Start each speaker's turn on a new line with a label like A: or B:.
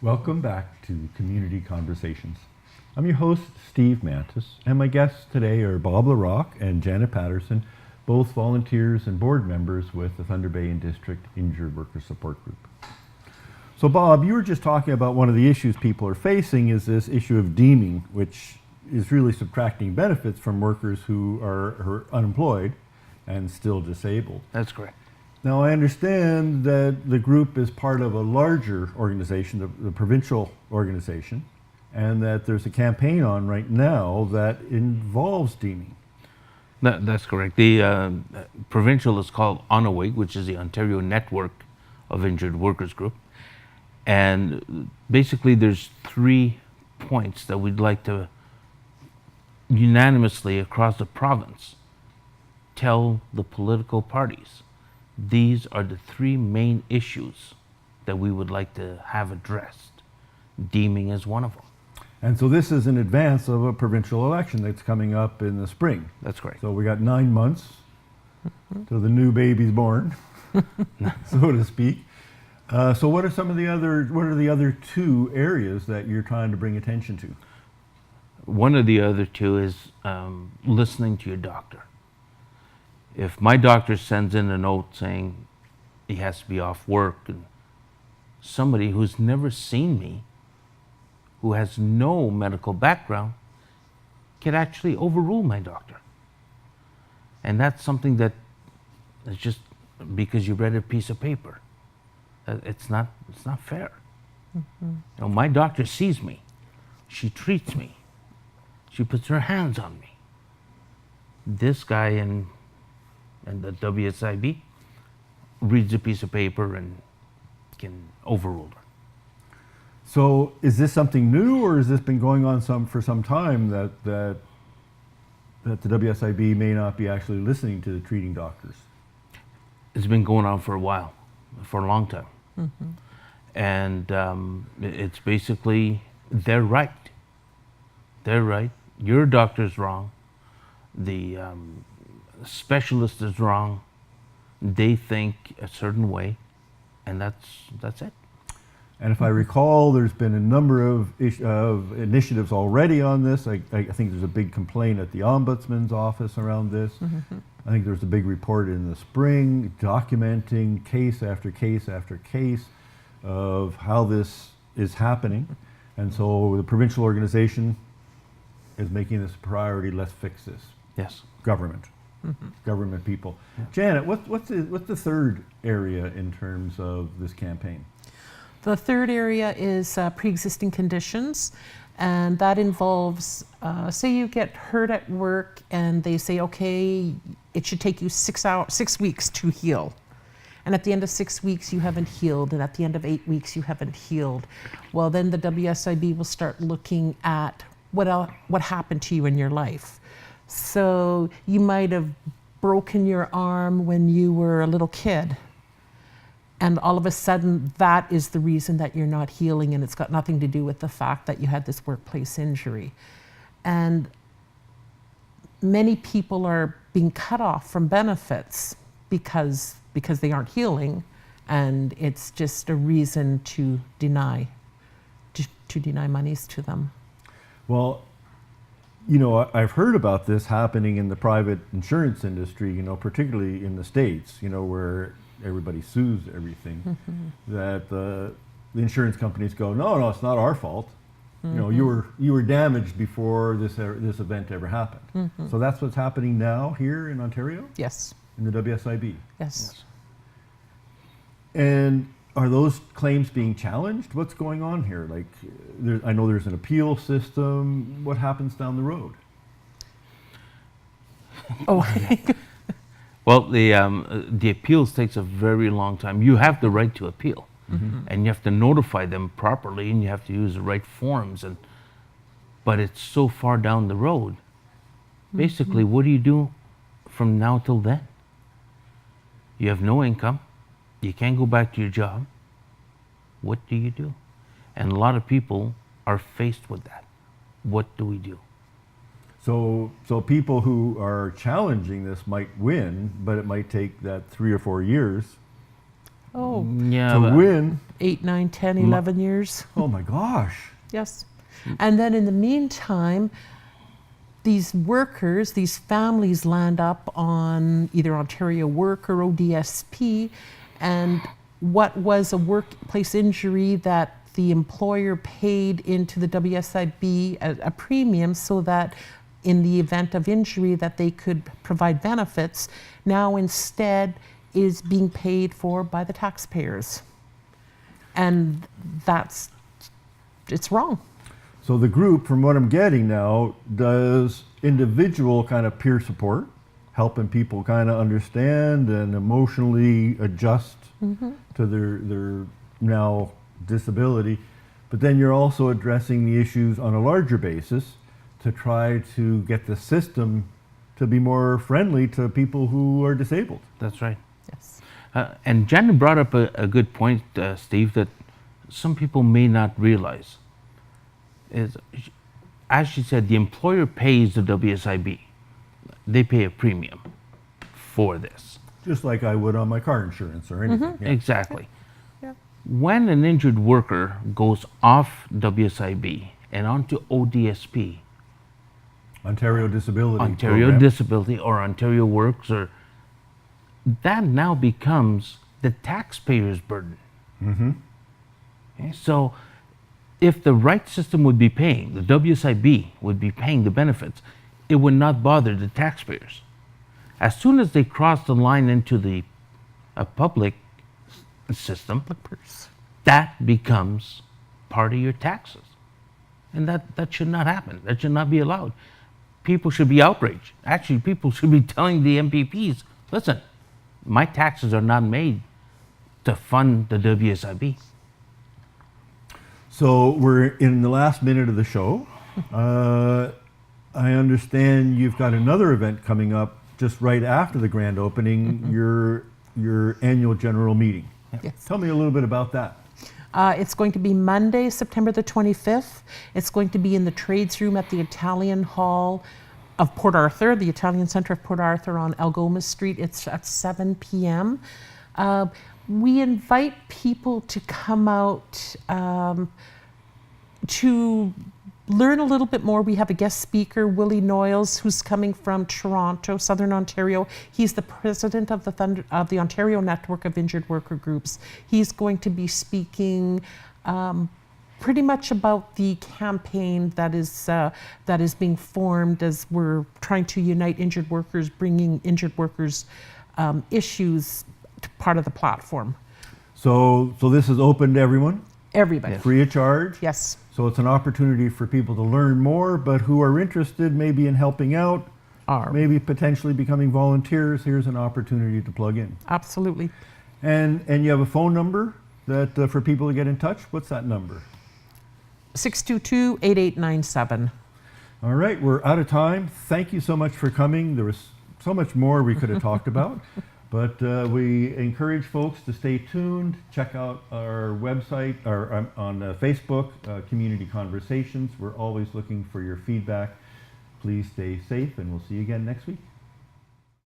A: Welcome back to Community Conversations. I'm your host, Steve Mantis, and my guests today are Bob LaRock and Janet Patterson, both volunteers and board members with the Thunder Bay District Injured Worker Support Group. So Bob, you were just talking about one of the issues people are facing is this issue of deeming, which is really subtracting benefits from workers who are unemployed and still disabled.
B: That's correct.
A: Now, I understand that the group is part of a larger organization, the provincial organization, and that there's a campaign on right now that involves deeming.
B: That's correct. The provincial is called ONAWIG, which is the Ontario Network of Injured Workers Group. And basically there's 3 points that we'd like to unanimously across the province tell the political parties. These are the 3 main issues that we would like to have addressed. Deeming is one of them.
A: And so this is in advance of a provincial election that's coming up in the spring.
B: That's correct.
A: So we got 9 months till the new baby's born, so to speak. So what are the other 2 areas that you're trying to bring attention to?
B: One of the other 2 is listening to your doctor. If my doctor sends in a note saying he has to be off work, and somebody who's never seen me, who has no medical background, can actually overrule my doctor. And that's something that is just because you read a piece of paper. It's not fair. Mm-hmm. You know, my doctor sees me, she treats me, she puts her hands on me. This guy in the WSIB reads a piece of paper and can overrule her.
A: So is this something new, or has this been going on for some time that the WSIB may not be actually listening to the treating doctors?
B: It's been going on for a while, for a long time. Mm-hmm. And it's basically, they're right. They're right. Your doctor's wrong. The specialist is wrong. They think a certain way, and that's it.
A: And if I recall, there's been a number of initiatives already on this. I think there's a big complaint at the Ombudsman's office around this. Mm-hmm. I think there's a big report in the spring documenting case after case after case of how this is happening. And so the provincial organization is making this a priority. Let's fix this.
B: Yes.
A: Government. Mm-hmm. Government people. Yeah. Janet, what's the third area in terms of this campaign?
C: The third area is pre-existing conditions, and that involves, say you get hurt at work and they say, okay, it should take you 6 weeks to heal. And at the end of 6 weeks, you haven't healed, and at the end of 8 weeks, you haven't healed. Well, then the WSIB will start looking at what happened to you in your life. So you might have broken your arm when you were a little kid, and all of a sudden that is the reason that you're not healing, and it's got nothing to do with the fact that you had this workplace injury. And many people are being cut off from benefits because they aren't healing, and it's just a reason to deny monies to them.
A: Well, you know, I've heard about this happening in the private insurance industry, you know, particularly in the States, you know, where everybody sues everything. Mm-hmm. That the insurance companies go, no, it's not our fault. Mm-hmm. You know, you were damaged before this event ever happened. Mm-hmm. So that's what's happening now here in Ontario?
C: Yes.
A: In the WSIB?
C: Yes.
A: And are those claims being challenged? What's going on here? Like, I know there's an appeal system. What happens down the road?
C: Oh.
B: Well, the appeals takes a very long time. You have the right to appeal, mm-hmm. and you have to notify them properly, and you have to use the right forms. But it's so far down the road. Basically, mm-hmm. What do you do from now till then? You have no income. You can't go back to your job. What do you do? And a lot of people are faced with that. What do we do?
A: So people who are challenging this might win, but it might take that 3 or 4 years
C: Oh,
B: Yeah,
A: to
B: but-
A: win.
C: 8, 9, 10, 11 years.
A: Oh my gosh.
C: Yes. And then in the meantime, these workers, these families land up on either Ontario Work or ODSP, and what was a workplace injury that the employer paid into the WSIB a premium so that in the event of injury that they could provide benefits, now instead is being paid for by the taxpayers. And it's wrong.
A: So the group, from what I'm getting now, does individual kind of peer support, helping people kind of understand and emotionally adjust to their now disability. But then you're also addressing the issues on a larger basis to try to get the system to be more friendly to people who are disabled.
B: That's right.
C: Yes.
B: And Janet brought up a good point, Steve, that some people may not realize. Is, as she said, the employer pays the WSIB. They pay a premium for this.
A: Just like I would on my car insurance or anything. Yeah.
B: Exactly.
C: Yeah.
B: When an injured worker goes off WSIB and onto ODSP,
A: Ontario Disability
B: Ontario
A: Program.
B: Disability or Ontario Works, or that now becomes the taxpayer's burden. Okay, so if the right system would be paying, the WSIB would be paying the benefits, it would not bother the taxpayers. As soon as they cross the line into a public system, that becomes part of your taxes. And that should not happen. That should not be allowed. People should be outraged. Actually, people should be telling the MPPs, listen, my taxes are not made to fund the WSIB.
A: So we're in the last minute of the show. I understand you've got another event coming up just right after the grand opening, your annual general meeting.
C: Yes.
A: Tell me a little bit about that.
C: It's going to be Monday, September the 25th. It's going to be in the trades room at the Italian Hall of Port Arthur, the Italian Center of Port Arthur on Algoma Street. It's at 7 p.m. We invite people to come out to learn a little bit more. We have a guest speaker, Willie Noyles, who's coming from Toronto, Southern Ontario. He's the president of the Ontario Network of Injured Worker Groups. He's going to be speaking pretty much about the campaign that is being formed as we're trying to unite injured workers, bringing injured workers issues to part of the platform.
A: So this is open to everyone,
C: Everybody.
A: free of charge.
C: Yes.
A: So it's an opportunity for people to learn more, but who are interested maybe in helping out, maybe potentially becoming volunteers. Here's an opportunity to plug in.
C: Absolutely.
A: And you have a phone number that for people to get in touch. What's that number?
C: 622-8897.
A: All right, we're out of time. Thank you so much for coming. There was so much more we could have talked about, but we encourage folks to stay tuned. Check out our website or on Facebook, Community Conversations. We're always looking for your feedback. Please stay safe, and we'll see you again next week.